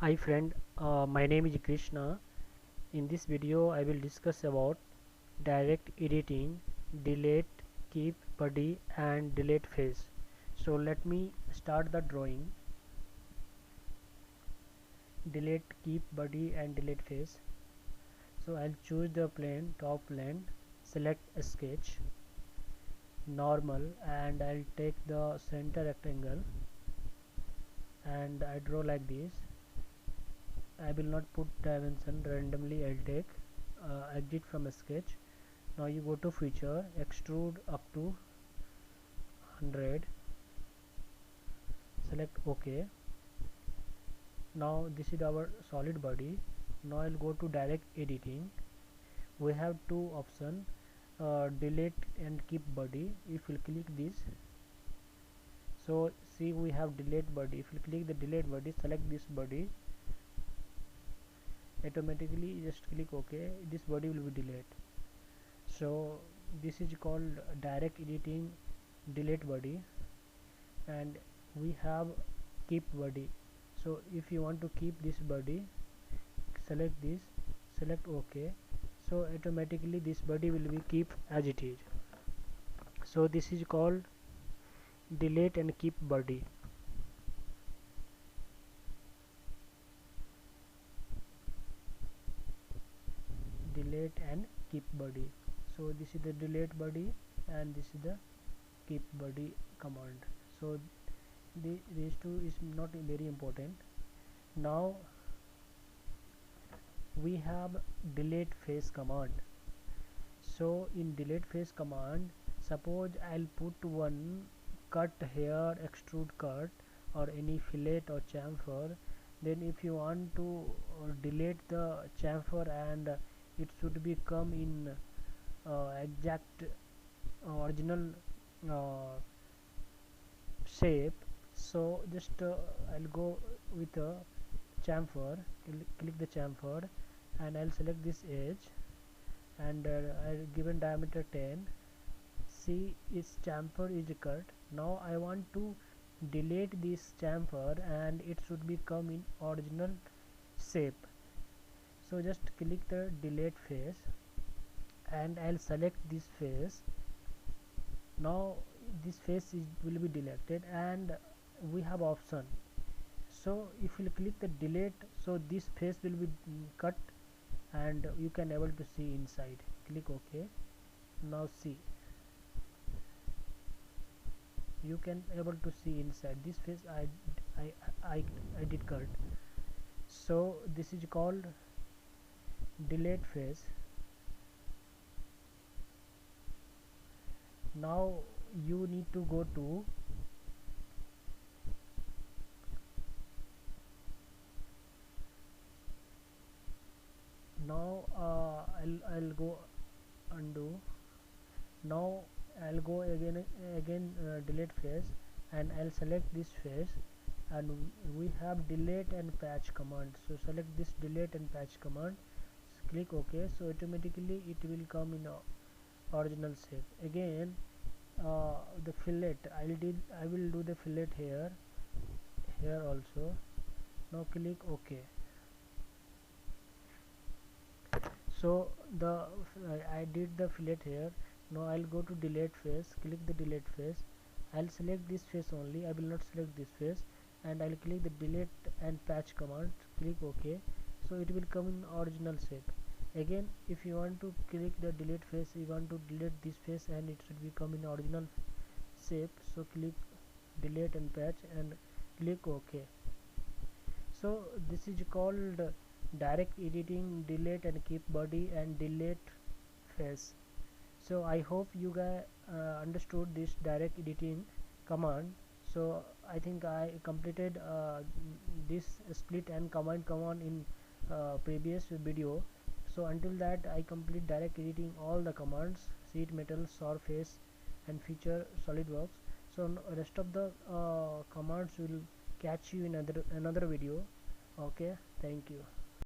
Hi friend, my name is Krishna. In this video I will discuss about direct editing, delete, keep, buddy and delete face. So let me start the drawing. Delete, keep, buddy and delete face. So I'll choose the plane, top plane, select sketch, normal, and I'll take the center rectangle and I draw like this. I will not put dimension, randomly I'll take exit from a sketch. Now you go to feature, extrude up to 100, select OK. Now this is our solid body. Now I'll go to direct editing. We have two options, delete and keep body. If you click this, so see we have delete body. If you click the delete body, select this body, automatically just click OK, this body will be deleted. So this is called direct editing, delete body. And we have keep body. So if you want to keep this body, select this, select OK. So automatically this body will be keep as it is. So this is called delete and keep body. Delete and keep body. So this is the delete body and this is the keep body command. So these two is not very important. Now we have delete face command. So in delete face command, suppose I'll put one cut here, extrude cut or any fillet or chamfer. Then if you want to delete the chamfer and it should be come in exact original uh, shape. So just I'll go with a chamfer, click the chamfer and I'll select this edge and I'll given diameter 10. See its chamfer is cut. Now I want to delete this chamfer and it should become in original shape. So just click the delete face and I'll select this face. Now this face will be deleted and we have option. So if you click the delete, so this face will be cut and you can able to see inside. Click OK. Now see, you can able to see inside this face. I did cut. So this is called delete face. Now you need to go to now I'll go undo. Now I'll go again delete face and I'll select this face and we have delete and patch command. So select this delete and patch command, click OK. So automatically it will come in original shape. Again the fillet, I will do the fillet here also. Now click OK. So I did the fillet here. Now I'll go to delete face, click the delete face. I'll select this face only, I will not select this face, and I'll click the delete and patch command, click OK. So it will come in original shape. Again if you want to click the delete face, you want to delete this face and it should become in original shape. So click delete and patch and click OK. So this is called direct editing, delete and keep body and delete face. So I hope you guys understood this direct editing command. So I think I completed this split and command in previous video. So until that I complete direct editing all the commands, sheet metal, surface and feature SolidWorks. So rest of the commands will catch you in another video. Okay, thank you.